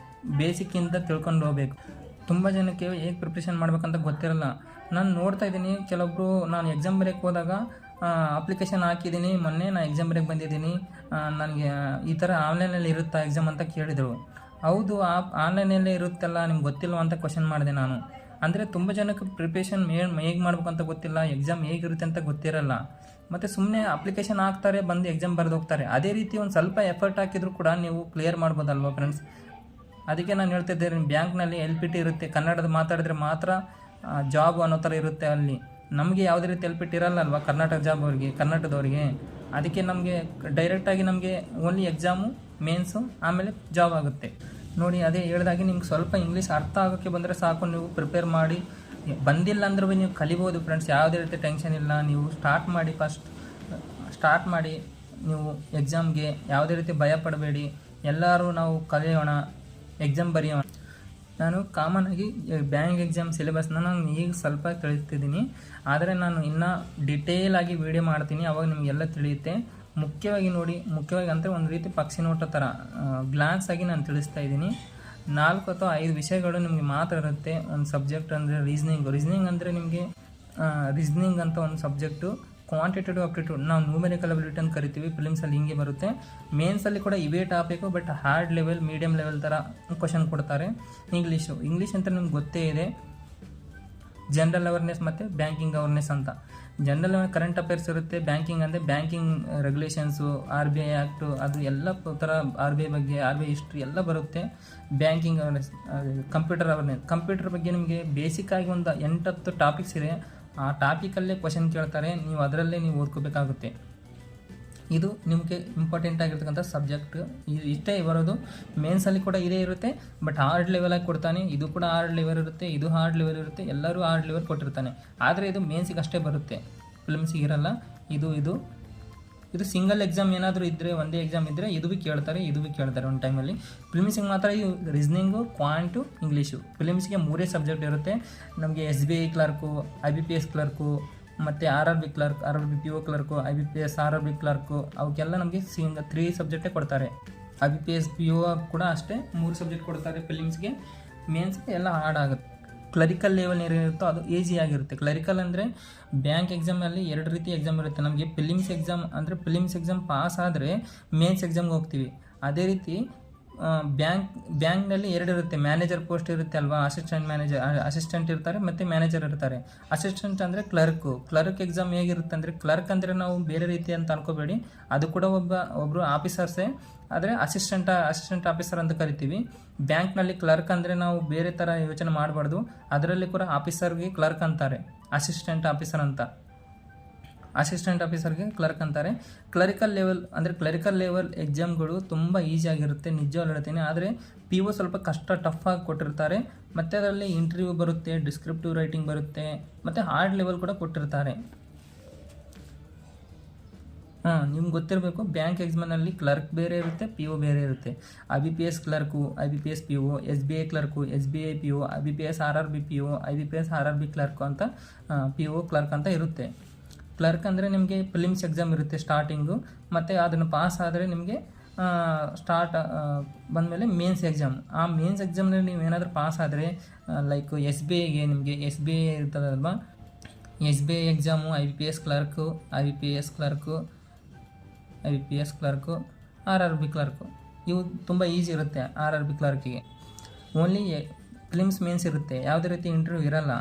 ಬೇಸಿಕ್ಕಿಂದ ತಿಳ್ಕೊಂಡು ಹೋಗಬೇಕು. ತುಂಬ ಜನಕ್ಕೆ ಹೇಗೆ ಪ್ರಿಪ್ರೇಷನ್ ಮಾಡ್ಬೇಕಂತ ಗೊತ್ತಿರಲ್ಲ. ನಾನು ನೋಡ್ತಾ ಇದ್ದೀನಿ ಕೆಲವೊಬ್ಬರು, ನಾನು ಎಕ್ಸಾಮ್ ಬರೆಯೋಕ್ಕೆ ಹೋದಾಗ ಅಪ್ಲಿಕೇಶನ್ ಹಾಕಿದ್ದೀನಿ, ಮೊನ್ನೆ ನಾನು ಎಕ್ಸಾಮ್ ಬರೆಯೋಕ್ಕೆ ಬಂದಿದ್ದೀನಿ, ನನಗೆ ಈ ಥರ ಆನ್ಲೈನಲ್ಲಿ ಇರುತ್ತಾ ಎಕ್ಸಾಮ್ ಅಂತ ಕೇಳಿದರು. ಹೌದು, ಆನ್ಲೈನಲ್ಲೇ ಇರುತ್ತಲ್ಲ, ನಿಮ್ಗೆ ಗೊತ್ತಿಲ್ವ ಅಂತ ಕ್ವಶನ್ ಮಾಡಿದೆ ನಾನು. ಅಂದರೆ ತುಂಬ ಜನಕ್ಕೆ ಪ್ರಿಪ್ರೇಷನ್ ಹೇಗೆ ಮಾಡ್ಬೇಕು ಅಂತ ಗೊತ್ತಿಲ್ಲ, ಎಕ್ಸಾಮ್ ಹೇಗಿರುತ್ತೆ ಅಂತ ಗೊತ್ತಿರಲ್ಲ. ಮತ್ತು ಸುಮ್ಮನೆ ಅಪ್ಲಿಕೇಶನ್ ಹಾಕ್ತಾರೆ, ಬಂದು ಎಕ್ಸಾಮ್ ಬರೆದು ಹೋಗ್ತಾರೆ. ಅದೇ ರೀತಿ ಒಂದು ಸ್ವಲ್ಪ ಎಫರ್ಟ್ ಹಾಕಿದರೂ ಕೂಡ ನೀವು ಕ್ಲಿಯರ್ ಮಾಡ್ಬೋದಲ್ವ ಫ್ರೆಂಡ್ಸ್. ಅದಕ್ಕೆ ನಾನು ಹೇಳ್ತಿದ್ದೆ, ಬ್ಯಾಂಕ್ನಲ್ಲಿ LPT ಇರುತ್ತೆ, ಕನ್ನಡದ ಮಾತಾಡಿದ್ರೆ ಮಾತ್ರ ಜಾಬ್ ಅನ್ನೋ ಥರ ಇರುತ್ತೆ ಅಲ್ಲಿ. ನಮಗೆ ಯಾವುದೇ ರೀತಿ LPT ಇರಲ್ಲ ಅಲ್ವಾ ಕರ್ನಾಟಕದವ್ರಿಗೆ. ಅದಕ್ಕೆ ನಮಗೆ ಡೈರೆಕ್ಟಾಗಿ ನಮಗೆ ಓನ್ಲಿ ಎಕ್ಸಾಮು, ಮೇನ್ಸು, ಆಮೇಲೆ ಜಾಬ್ ಆಗುತ್ತೆ ನೋಡಿ. ಅದೇ ಹೇಳಿದಾಗೆ ನಿಮ್ಗೆ ಸ್ವಲ್ಪ ಇಂಗ್ಲೀಷ್ ಅರ್ಥ ಆಗೋಕ್ಕೆ ಬಂದರೆ ಸಾಕು, ನೀವು ಪ್ರಿಪೇರ್ ಮಾಡಿ. ಬಂದಿಲ್ಲ ಅಂದ್ರೂ ನೀವು ಕಲಿಬೋದು ಫ್ರೆಂಡ್ಸ್, ಯಾವುದೇ ರೀತಿ ಟೆನ್ಷನ್ ಇಲ್ಲ. ನೀವು ಸ್ಟಾರ್ಟ್ ಮಾಡಿ ನೀವು ಎಕ್ಸಾಮ್ಗೆ ಯಾವುದೇ ರೀತಿ ಭಯ ಪಡಬೇಡಿ. ಎಲ್ಲರೂ ನಾವು ಕಲಿಯೋಣ, ಎಕ್ಸಾಮ್ ಬರೆಯೋಣ. ನಾನು ಕಾಮನಾಗಿ ಬ್ಯಾಂಕ್ ಎಕ್ಸಾಮ್ ಸಿಲೆಬಸ್ನ ನಾನು ಈಗ ಸ್ವಲ್ಪ ತಿಳಿಸ್ತಿದ್ದೀನಿ, ಆದರೆ ನಾನು ಇನ್ನೂ ಡಿಟೇಲಾಗಿ ವೀಡಿಯೋ ಮಾಡ್ತೀನಿ, ಅವಾಗ ನಿಮಗೆಲ್ಲ ತಿಳಿಯುತ್ತೆ. ಮುಖ್ಯವಾಗಿ ಅಂದರೆ ಒಂದು ರೀತಿ ಪಕ್ಷಿ ನೋಟ ಥರ ಗ್ಲಾನ್ಸ್ ಆಗಿ ನಾನು ತಿಳಿಸ್ತಾ ಇದ್ದೀನಿ. 4 ಅಥವಾ 5 ವಿಷಯಗಳು ನಿಮಗೆ ಮಾತ್ರ ಇರುತ್ತೆ. ಒಂದು ಸಬ್ಜೆಕ್ಟ್ ಅಂದರೆ ರೀಸ್ನಿಂಗ್ ಅಂದರೆ ನಿಮಗೆ ರೀಸ್ನಿಂಗ್ ಅಂತ ಒಂದು ಸಬ್ಜೆಕ್ಟು. ಕ್ವಾಂಟಿಟೇಟಿವ್ ಆಪ್ಟಿಟ್ಯೂಡ್ ನಾವು ನ್ಯೂಮೆರಿಕಲ್ ಅಬಿಲಿಟಿ ಅಂತ ಕರಿತೀವಿ, ಫಿಲಿಮ್ಸಲ್ಲಿ ಹಿಂಗೆ ಬರುತ್ತೆ. ಮೇನ್ಸಲ್ಲಿ ಕೂಡ ಇವೇ topic, but hard level, medium level ಥರ ಕ್ವಶನ್ ಕೊಡ್ತಾರೆ. ಇಂಗ್ಲೀಷ್ ಅಂತ ನಿಮ್ಗೆ ಗೊತ್ತೇ ಇದೆ, ಜನರಲ್ ಅವೇರ್ನೆಸ್ ಮತ್ತು ಬ್ಯಾಂಕಿಂಗ್ ಅವೇರ್ನೆಸ್ ಅಂತ. ಜನರಲ್ ಕರೆಂಟ್ ಅಫೇರ್ಸ್ ಇರುತ್ತೆ. ಬ್ಯಾಂಕಿಂಗ್ ಅಂದರೆ ಬ್ಯಾಂಕಿಂಗ್ ರೆಗ್ಯುಲೇಷನ್ಸು, RBI ಆ್ಯಕ್ಟು, ಅದು ಎಲ್ಲ ಥರ RBI ಬಗ್ಗೆ, RBI ಹಿಸ್ಟ್ರಿ ಎಲ್ಲ ಬರುತ್ತೆ. ಬ್ಯಾಂಕಿಂಗ್ ಅವೇರ್ನೆಸ್, ಕಂಪ್ಯೂಟರ್ ಬಗ್ಗೆ ನಿಮಗೆ ಬೇಸಿಕ್ಕಾಗಿ ಒಂದು 8-10 ಟಾಪಿಕ್ಸ್ ಇದೆ. ಆ ಟಾಪಿಕಲ್ಲೇ ಕ್ವಶನ್ ಕೇಳ್ತಾರೆ, ನೀವು ಅದರಲ್ಲೇ ನೀವು ಓದ್ಕೋಬೇಕಾಗುತ್ತೆ. ಇದು ನಿಮಗೆ ಇಂಪಾರ್ಟೆಂಟ್ ಆಗಿರ್ತಕ್ಕಂಥ ಸಬ್ಜೆಕ್ಟ್. ಇಷ್ಟೇ ಬರೋದು. ಮೇನ್ಸಲ್ಲಿ ಕೂಡ ಇದೇ ಇರುತ್ತೆ, ಬಟ್ ಹಾರ್ಡ್ ಲೆವೆಲಾಗಿ ಕೊಡ್ತಾನೆ. ಇದು ಕೂಡ ಹಾರ್ಡ್ ಲೆವೆಲ್ ಇರುತ್ತೆ, ಇದು ಹಾರ್ಡ್ ಲೆವೆಲ್ ಇರುತ್ತೆ, ಎಲ್ಲರೂ ಹಾರ್ಡ್ ಲೆವೆಲ್ ಕೊಟ್ಟಿರ್ತಾನೆ. ಆದರೆ ಇದು ಮೇನ್ಸಿಗೆ ಅಷ್ಟೇ ಬರುತ್ತೆ, ಫಿಲ್ಮ್ಸಿಗೆ ಇರಲ್ಲ. ಇದು ಸಿಂಗಲ್ ಎಕ್ಸಾಮ್ ಏನಾದರೂ ಇದ್ದರೆ, ಒಂದೇ ಎಕ್ಸಾಮ್ ಇದ್ದರೆ ಇದು ಭೀ ಕೇಳ್ತಾರೆ ಒಂದು ಟೈಮಲ್ಲಿ. ಫಿಲ್ಮ್ಸಿಗೆ ಮಾತ್ರ ಈ ರೀಸ್ನಿಂಗು, ಕ್ವಾಂಟು, ಇಂಗ್ಲೀಷು. ಫಿಲ್ಮ್ಸ್ಗೆ 3 ಸಬ್ಜೆಕ್ಟ್ ಇರುತ್ತೆ ನಮಗೆ. SBI ಕ್ಲರ್ಕು, IBPS ಕ್ಲರ್ಕು, ಮತ್ತು RRB clerk, RRB PO clerk, IBPS RRB clerk, ಅವಕ್ಕೆಲ್ಲ ನಮಗೆ 3 ಸಬ್ಜೆಕ್ಟೇ ಕೊಡ್ತಾರೆ. IBPS PO ಕೂಡ ಅಷ್ಟೇ 3 ಸಬ್ಜೆಕ್ಟ್ ಕೊಡ್ತಾರೆ ಫಿಲಿಮ್ಸ್ಗೆ. ಮೇನ್ಸ್ಗೆ ಎಲ್ಲ ಹಾರ್ಡ್ ಆಗುತ್ತೆ. ಕ್ಲರಿಕಲ್ ಲೆವೆಲ್ ಏನಿರುತ್ತೋ ಅದು ಈಸಿಯಾಗಿರುತ್ತೆ. ಕ್ಲರಿಕಲ್ ಅಂದರೆ ಬ್ಯಾಂಕ್ ಎಕ್ಸಾಮಲ್ಲಿ 2 ರೀತಿ ಎಕ್ಸಾಮ್ ಇರುತ್ತೆ ನಮಗೆ. ಫಿಲಿಮ್ಸ್ ಎಕ್ಸಾಮ್ ಪಾಸ್ ಆದರೆ ಮೇನ್ಸ್ ಎಕ್ಸಾಮ್ಗೆ ಹೋಗ್ತೀವಿ. ಅದೇ ರೀತಿ ಬ್ಯಾಂಕ್ನಲ್ಲಿ 2 ಇರುತ್ತೆ. ಮ್ಯಾನೇಜರ್ ಪೋಸ್ಟ್ ಇರುತ್ತೆ ಅಲ್ವಾ, ಅಸಿಸ್ಟೆಂಟ್ ಇರ್ತಾರೆ ಮತ್ತು ಮ್ಯಾನೇಜರ್ ಇರ್ತಾರೆ. ಅಸಿಸ್ಟೆಂಟ್ ಅಂದರೆ ಕ್ಲರ್ಕ್ ಎಕ್ಸಾಮ್ ಹೇಗಿರುತ್ತೆ ಅಂದರೆ, ಕ್ಲರ್ಕ್ ಅಂದರೆ ನಾವು ಬೇರೆ ರೀತಿ ಅಂತ ಅನ್ಕೋಬೇಡಿ, ಅದು ಕೂಡ ಒಬ್ಬರು ಆಫೀಸರ್ಸೇ, ಆದರೆ ಅಸಿಸ್ಟೆಂಟ್ ಆಫೀಸರ್ ಅಂತ ಕರಿತೀವಿ. ಬ್ಯಾಂಕ್ನಲ್ಲಿ ಕ್ಲರ್ಕ್ ಅಂದರೆ ನಾವು ಬೇರೆ ಥರ ಯೋಚನೆ ಮಾಡಬಾರ್ದು, ಅದರಲ್ಲಿ ಕೂಡ ಆಫೀಸರ್ಗೆ ಕ್ಲರ್ಕ್ ಅಂತಾರೆ, ಅಸಿಸ್ಟೆಂಟ್ ಆಫೀಸರ್ಗೆ ಕ್ಲರ್ಕ್ ಅಂತಾರೆ. ಕ್ಲರಿಕಲ್ ಲೆವೆಲ್ ಎಕ್ಸಾಮ್ಗಳು ತುಂಬ ಈಸಿಯಾಗಿರುತ್ತೆ, ನಿಜವಾಗ್ಲೂ ಹೇಳ್ತೀನಿ. ಆದರೆ PO ಸ್ವಲ್ಪ ಟಫ್ ಆಗಿ ಕೊಟ್ಟಿರ್ತಾರೆ. ಮತ್ತು ಅದರಲ್ಲಿ ಇಂಟರ್ವ್ಯೂ ಬರುತ್ತೆ, ಡಿಸ್ಕ್ರಿಪ್ಟಿವ್ ರೈಟಿಂಗ್ ಬರುತ್ತೆ, ಮತ್ತು ಹಾರ್ಡ್ ಲೆವೆಲ್ ಕೂಡ ಕೊಟ್ಟಿರ್ತಾರೆ. ನಿಮ್ಗೆ ಗೊತ್ತಿರಬೇಕು, ಬ್ಯಾಂಕ್ ಎಕ್ಸಾಮ್ನಲ್ಲಿ ಕ್ಲರ್ಕ್ ಬೇರೆ ಇರುತ್ತೆ, PO ಬೇರೆ ಇರುತ್ತೆ. IBPS clerk, IBPS PO, SBI clerk, SBI PO, IBPS RRB PO, IBPS RRB clerk ಅಂತ PO ಕ್ಲರ್ಕ್ ಅಂತ ಇರುತ್ತೆ. ಕ್ಲರ್ಕ್ ಅಂದರೆ ನಿಮಗೆ ಫಿಲಿಮ್ಸ್ ಎಕ್ಸಾಮ್ ಇರುತ್ತೆ ಸ್ಟಾರ್ಟಿಂಗು, ಮತ್ತು ಅದನ್ನು ಪಾಸ್ ಆದರೆ ನಿಮಗೆ ಬಂದಮೇಲೆ ಮೇನ್ಸ್ ಎಕ್ಸಾಮ್. ಆ ಮೇನ್ಸ್ ಎಕ್ಸಾಮ್ನಲ್ಲಿ ನೀವು ಏನಾದರೂ ಪಾಸ್ ಆದರೆ, ಲೈಕ್ SBIಗೆ ನಿಮಗೆ SBI ಇರ್ತದಲ್ವಾ, SBI exam, IBPS clerk, RRB clerk, ಇವು ತುಂಬ ಈಸಿ ಇರುತ್ತೆ. RRB ಕ್ಲರ್ಕಿಗೆ ಓನ್ಲಿ ಫಿಲಿಮ್ಸ್ ಮೇನ್ಸ್ ಇರುತ್ತೆ, ಯಾವುದೇ ರೀತಿ ಇಂಟರ್ವ್ಯೂ ಇರಲ್ಲ.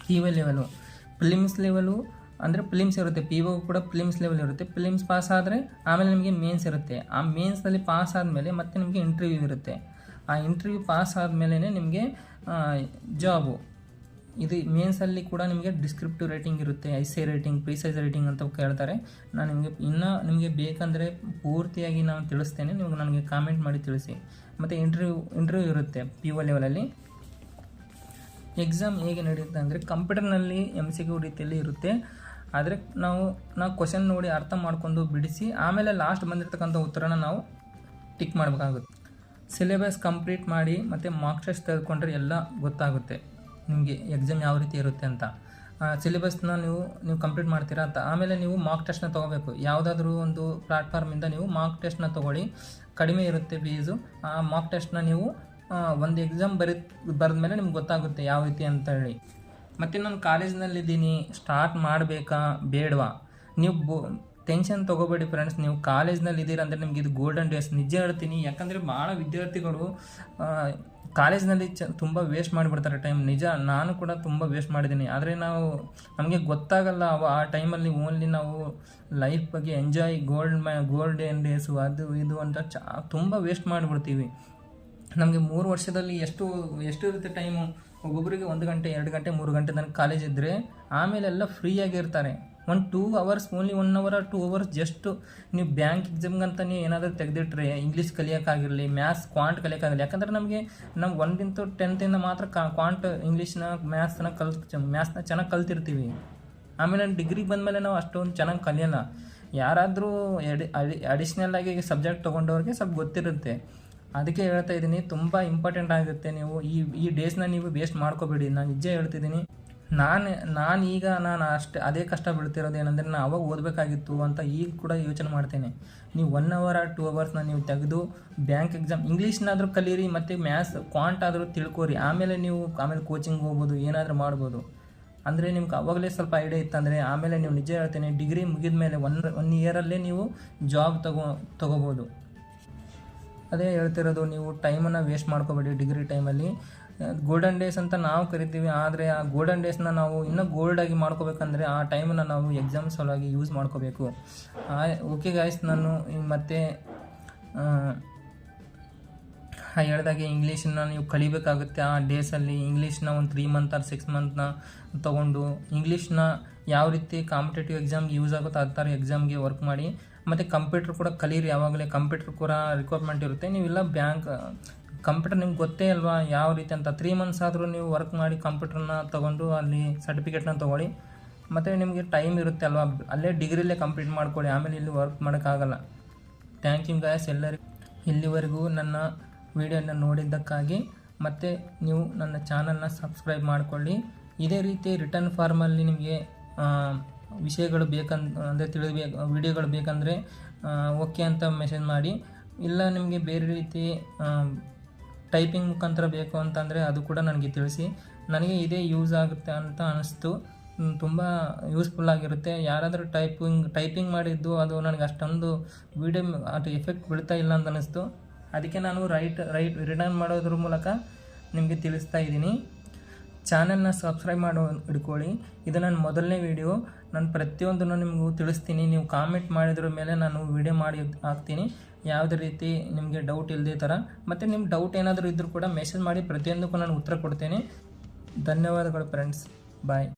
PO ಲೆವೆಲು, ಫಿಲಿಮ್ಸ್ ಲೆವೆಲು ಅಂದರೆ ಫಿಲಿಮ್ಸ್ ಇರುತ್ತೆ, PO ಕೂಡ ಫಿಲಿಮ್ಸ್ ಲೆವೆಲ್ ಇರುತ್ತೆ. ಫಿಲಿಮ್ಸ್ ಪಾಸ್ ಆದರೆ ಆಮೇಲೆ ನಿಮಗೆ ಮೇನ್ಸ್ ಇರುತ್ತೆ. ಆ ಮೇನ್ಸ್ನಲ್ಲಿ ಪಾಸ್ ಆದಮೇಲೆ ಮತ್ತೆ ನಿಮಗೆ ಇಂಟರ್ವ್ಯೂ ಇರುತ್ತೆ. ಆ ಇಂಟರ್ವ್ಯೂ ಪಾಸ್ ಆದಮೇಲೆ ನಿಮಗೆ ಜಾಬು. ಇದು ಮೇನ್ಸಲ್ಲಿ ಕೂಡ ನಿಮಗೆ ಡಿಸ್ಕ್ರಿಪ್ಟಿವ್ ರೈಟಿಂಗ್ ಇರುತ್ತೆ, ಐಸೈ ರೈಟಿಂಗ್, ಪ್ರಿಸೈಸ್ ರೈಟಿಂಗ್ ಅಂತ ಕೇಳ್ತಾರೆ. ನಾನು ನಿಮಗೆ ಬೇಕಂದರೆ ಪೂರ್ತಿಯಾಗಿ ನಾನು ತಿಳಿಸ್ತೇನೆ, ನೀವು ನನಗೆ ಕಾಮೆಂಟ್ ಮಾಡಿ ತಿಳಿಸಿ. ಮತ್ತು ಇಂಟರ್ವ್ಯೂ ಇರುತ್ತೆ PO ಲೆವೆಲಲ್ಲಿ. ಎಕ್ಸಾಮ್ ಹೇಗೆ ನಡೆಯುತ್ತೆ ಅಂದರೆ, ಕಂಪ್ಯೂಟರ್ನಲ್ಲಿ MCQ ರೀತಿಯಲ್ಲಿ ಇರುತ್ತೆ. ಆದರೆ ನಾವು ಕ್ವಶನ್ ನೋಡಿ ಅರ್ಥ ಮಾಡ್ಕೊಂಡು ಬಿಡಿಸಿ ಆಮೇಲೆ ಲಾಸ್ಟ್ ಬಂದಿರತಕ್ಕಂಥ ಉತ್ತರನ ನಾವು ಟಿಕ್ ಮಾಡಬೇಕಾಗುತ್ತೆ. ಸಿಲೆಬಸ್ ಕಂಪ್ಲೀಟ್ ಮಾಡಿ ಮತ್ತು ಮಾರ್ಕ್ ಟೆಸ್ಟ್ ತೆಗೆದುಕೊಂಡ್ರೆ ಎಲ್ಲ ಗೊತ್ತಾಗುತ್ತೆ ನಿಮಗೆ ಎಕ್ಸಾಮ್ ಯಾವ ರೀತಿ ಇರುತ್ತೆ ಅಂತ. ಸಿಲೆಬಸ್ನ ನೀವು ಕಂಪ್ಲೀಟ್ ಮಾಡ್ತೀರಾ ಅಂತ. ಆಮೇಲೆ ನೀವು ಮಾರ್ಕ್ ಟೆಸ್ಟ್ನ ತೊಗೋಬೇಕು. ಯಾವುದಾದ್ರೂ ಒಂದು ಪ್ಲ್ಯಾಟ್ಫಾರ್ಮಿಂದ ನೀವು ಮಾರ್ಕ್ ಟೆಸ್ಟ್ನ ತೊಗೊಳ್ಳಿ, ಕಡಿಮೆ ಇರುತ್ತೆ ಫೀಸು. ಆ ಮಾರ್ಕ್ ಟೆಸ್ಟ್ನ ನೀವು ಒಂದು ಎಕ್ಸಾಮ್ ಬರೆದ ಮೇಲೆ ನಿಮ್ಗೆ ಗೊತ್ತಾಗುತ್ತೆ ಯಾವ ರೀತಿ ಅಂತ ಹೇಳಿ. ಮತ್ತು ನಾನು ಕಾಲೇಜ್ನಲ್ಲಿದ್ದೀನಿ, ಸ್ಟಾರ್ಟ್ ಮಾಡಬೇಕಾ ಬೇಡವಾ, ನೀವು ಟೆನ್ಷನ್ ತೊಗೋಬೇಡಿ ಫ್ರೆಂಡ್ಸ್. ನೀವು ಕಾಲೇಜ್ನಲ್ಲಿದ್ದೀರ ಅಂದರೆ ನಿಮ್ಗೆ ಇದು ಗೋಲ್ಡನ್ ಡೇಸ್, ನಿಜ ಹೇಳ್ತೀನಿ. ಯಾಕಂದರೆ ಭಾಳ ವಿದ್ಯಾರ್ಥಿಗಳು ಕಾಲೇಜ್ನಲ್ಲಿ ತುಂಬ ವೇಸ್ಟ್ ಮಾಡಿಬಿಡ್ತಾರೆ ಟೈಮ್. ನಿಜ, ನಾನು ಕೂಡ ತುಂಬ ವೇಸ್ಟ್ ಮಾಡಿದ್ದೀನಿ. ಆದರೆ ನಮಗೆ ಗೊತ್ತಾಗಲ್ಲ ಆ ಟೈಮಲ್ಲಿ. ಓನ್ಲಿ ನಾವು ಲೈಫ್ ಬಗ್ಗೆ ಎಂಜಾಯ್, ಗೋಲ್ಡನ್ ಡೇಸು ಅದು ಇದು ಅಂತ ತುಂಬ ವೇಸ್ಟ್ ಮಾಡಿಬಿಡ್ತೀವಿ. ನಮಗೆ 3 ವರ್ಷದಲ್ಲಿ ಎಷ್ಟು ಇರುತ್ತೆ ಟೈಮು? ಒಬ್ಬೊಬ್ಬರಿಗೆ 1 ಗಂಟೆ 2 ಗಂಟೆ 3 ಗಂಟೆ ತನಕ ಕಾಲೇಜ್ ಇದ್ದರೆ ಆಮೇಲೆಲ್ಲ ಫ್ರೀಯಾಗಿರ್ತಾರೆ. 2 hours, only 1 hour 2 hours just ನೀವು ಬ್ಯಾಂಕ್ ಎಕ್ಸಾಮ್ಗಂತ ನೀವು ಏನಾದರೂ ತೆಗೆದಿಟ್ರೆ, ಇಂಗ್ಲೀಷ್ ಕಲಿಯೋಕ್ಕಾಗಿರಲಿ, ಮ್ಯಾಥ್ಸ್ ಕ್ವಾಂಟ್ ಕಲಿಯೋಕ್ಕಾಗಲಿ. ಯಾಕಂದರೆ ನಾವು 1 to 10 ಮಾತ್ರ ಕ್ವಾಂಟ್, ಇಂಗ್ಲೀಷ್ನ, ಮ್ಯಾಥ್ಸ್ನ ಚೆನ್ನಾಗಿ ಕಲ್ತಿರ್ತೀವಿ. ಆಮೇಲೆ ಡಿಗ್ರಿಗೆ ಬಂದಮೇಲೆ ನಾವು ಅಷ್ಟೊಂದು ಚೆನ್ನಾಗಿ ಕಲಿಯೋಲ್ಲ. ಯಾರಾದರೂ ಅಡಿಷ್ನಲ್ ಆಗಿ ಸಬ್ಜೆಕ್ಟ್ ತೊಗೊಂಡವ್ರಿಗೆ ಸ್ವಲ್ಪ ಗೊತ್ತಿರುತ್ತೆ. ಅದಕ್ಕೆ ಹೇಳ್ತಾ ಇದ್ದೀನಿ, ತುಂಬ ಇಂಪಾರ್ಟೆಂಟ್ ಆಗುತ್ತೆ. ನೀವು ಈ ಡೇಸ್ನ ನೀವು ವೇಸ್ಟ್ ಮಾಡ್ಕೋಬೇಡಿ. ನಾನು ನಿಜ ಹೇಳ್ತಿದ್ದೀನಿ. ನಾನು ಅದೇ ಕಷ್ಟ ಬೀಳ್ತಿರೋದು ಏನಂದರೆ, ನಾನು ಅವಾಗ ಓದಬೇಕಾಗಿತ್ತು ಅಂತ ಈಗ ಕೂಡ ಯೋಚನೆ ಮಾಡ್ತೇನೆ. ನೀವು 1 ಅವರ್ 2 ಅವರ್ಸ್ನ ನೀವು ತೆಗೆದು ಬ್ಯಾಂಕ್ ಎಕ್ಸಾಮ್ ಇಂಗ್ಲೀಷ್ನಾದರೂ ಕಲೀರಿ, ಮತ್ತು ಮ್ಯಾಥ್ಸ್ ಕ್ವಾಂಟ್ ಆದರೂ ತಿಳ್ಕೊರಿ. ಆಮೇಲೆ ಕೋಚಿಂಗ್ ಹೋಗ್ಬೋದು, ಏನಾದರೂ ಮಾಡ್ಬೋದು. ಅಂದರೆ ನಿಮ್ಗೆ ಅವಾಗಲೇ ಸ್ವಲ್ಪ ಐಡಿಯಾ ಇತ್ತಂದರೆ ಆಮೇಲೆ ನೀವು, ನಿಜ ಹೇಳ್ತೇನೆ, ಡಿಗ್ರಿ ಮುಗಿದ ಮೇಲೆ 1 ಇಯರಲ್ಲೇ ನೀವು ಜಾಬ್ ತೊಗೋಬೋದು. ಅದೇ ಹೇಳ್ತಿರೋದು, ನೀವು ಟೈಮನ್ನು ವೇಸ್ಟ್ ಮಾಡ್ಕೋಬೇಡಿ. ಡಿಗ್ರಿ ಟೈಮಲ್ಲಿ ಗೋಲ್ಡನ್ ಡೇಸ್ ಅಂತ ನಾವು ಕರಿತೀವಿ. ಆದರೆ ಆ ಗೋಲ್ಡನ್ ಡೇಸ್ನ ನಾವು ಇನ್ನೂ ಗೋಲ್ಡಾಗಿ ಮಾಡ್ಕೋಬೇಕಂದ್ರೆ ಆ ಟೈಮನ್ನು ನಾವು ಎಕ್ಸಾಮ್ ಸಲುವಾಗಿ ಯೂಸ್ ಮಾಡ್ಕೋಬೇಕು. ಓಕೆ ಗಾಯ್ಸ್, ನಾನು ಮತ್ತೆ ಹೇಳ್ದಾಗೆ ಇಂಗ್ಲೀಷನ್ನ ನೀವು ಕಲಿಬೇಕಾಗುತ್ತೆ. ಆ ಡೇಸಲ್ಲಿ ಇಂಗ್ಲೀಷ್ನ ಒಂದು 3 ಮಂತ್ ಆರ್ 6 ಮಂತ್ನ ತೊಗೊಂಡು ಇಂಗ್ಲೀಷ್ನ ಯಾವ ರೀತಿ ಕಾಂಪಿಟೇಟಿವ್ ಎಕ್ಸಾಮ್ಗೆ ಯೂಸ್ ಆಗುತ್ತೋ ಆ ಥರ ಎಕ್ಸಾಮ್ಗೆ ವರ್ಕ್ ಮಾಡಿ. ಮತ್ತು ಕಂಪ್ಯೂಟರ್ ಕೂಡ ಕಲೀರಿ. ಯಾವಾಗಲೇ ಕಂಪ್ಯೂಟರ್ ಕೂಡ ರಿಕ್ವೈರ್ಮೆಂಟ್ ಇರುತ್ತೆ. ನೀವೆಲ್ಲ ಕಂಪ್ಯೂಟರ್ ನಿಮ್ಗೆ ಗೊತ್ತೇ ಅಲ್ವಾ ಯಾವ ರೀತಿ ಅಂತ. 3 ಮಂತ್ಸ್ ಆದರೂ ನೀವು ವರ್ಕ್ ಮಾಡಿ ಕಂಪ್ಯೂಟರ್ನ ತೊಗೊಂಡು ಅಲ್ಲಿ ಸರ್ಟಿಫಿಕೇಟ್ನ ತೊಗೊಳ್ಳಿ. ಮತ್ತು ನಿಮಗೆ ಟೈಮ್ ಇರುತ್ತೆ ಅಲ್ವಾ, ಅಲ್ಲೇ ಡಿಗ್ರಿಲೇ ಕಂಪ್ಲೀಟ್ ಮಾಡ್ಕೊಳ್ಳಿ. ಆಮೇಲೆ ಇಲ್ಲಿ ವರ್ಕ್ ಮಾಡೋಕ್ಕಾಗಲ್ಲ. ಥ್ಯಾಂಕ್ ಯು ಗಾಯ್ಸ್ ಎಲ್ಲರಿಗೂ ಇಲ್ಲಿವರೆಗೂ ನನ್ನ ವಿಡಿಯೋನ ನೋಡಿದ್ದಕ್ಕಾಗಿ. ಮತ್ತು ನೀವು ನನ್ನ ಚಾನಲ್ನ ಸಬ್ಸ್ಕ್ರೈಬ್ ಮಾಡಿಕೊಳ್ಳಿ. ಇದೇ ರೀತಿ ರಿಟರ್ನ್ ಫಾರ್ಮಲ್ಲಿ ನಿಮಗೆ ವಿಷಯಗಳು ವಿಡಿಯೋಗಳು ಬೇಕಂದರೆ ಓಕೆ ಅಂತ ಮೆಸೇಜ್ ಮಾಡಿ. ಇಲ್ಲ ನಿಮಗೆ ಬೇರೆ ರೀತಿ ಟೈಪಿಂಗ್ ಮುಖಾಂತರ ಬೇಕು ಅಂತಂದರೆ ಅದು ಕೂಡ ನನಗೆ ತಿಳಿಸಿ. ನನಗೆ ಇದೇ ಯೂಸ್ ಆಗುತ್ತೆ ಅಂತ ಅನಿಸ್ತು. ತುಂಬ ಯೂಸ್ಫುಲ್ ಆಗಿರುತ್ತೆ. ಯಾರಾದರೂ ಟೈಪಿಂಗ್ ಮಾಡಿದ್ದು ಅದು ನನಗೆ ಅಷ್ಟೊಂದು ವಿಡಿಯೋ ಅದು ಎಫೆಕ್ಟ್ ಬೀಳ್ತಾ ಇಲ್ಲ ಅಂತ ಅನ್ನಿಸ್ತು. ಅದಕ್ಕೆ ನಾನು ರಿಟರ್ನ್ ಮಾಡೋದ್ರ ಮೂಲಕ ನಿಮಗೆ ತಿಳಿಸ್ತಾ ಇದ್ದೀನಿ. ಚಾನೆಲ್ನ ಸಬ್ಸ್ಕ್ರೈಬ್ ಇಟ್ಕೊಳ್ಳಿ. ಇದು ನನ್ನ ಮೊದಲನೇ ವಿಡಿಯೋ. ನಾನು ಪ್ರತಿಯೊಂದನ್ನು ನಿಮಗೂ ತಿಳಿಸ್ತೀನಿ. ನೀವು ಕಾಮೆಂಟ್ ಮಾಡಿದ್ರ ಮೇಲೆ ನಾನು ವಿಡಿಯೋ ಮಾಡಿ ಹಾಕ್ತೀನಿ, ಯಾವುದೇ ರೀತಿ ನಿಮಗೆ ಡೌಟ್ ಇಲ್ಲದೆ ಥರ. ಮತ್ತು ನಿಮ್ಮ ಡೌಟ್ ಏನಾದರೂ ಇದ್ದರೂ ಕೂಡ ಮೆಸೇಜ್ ಮಾಡಿ, ಪ್ರತಿಯೊಂದಕ್ಕೂ ನಾನು ಉತ್ತರ ಕೊಡ್ತೇನೆ. ಧನ್ಯವಾದಗಳು ಫ್ರೆಂಡ್ಸ್, ಬಾಯ್.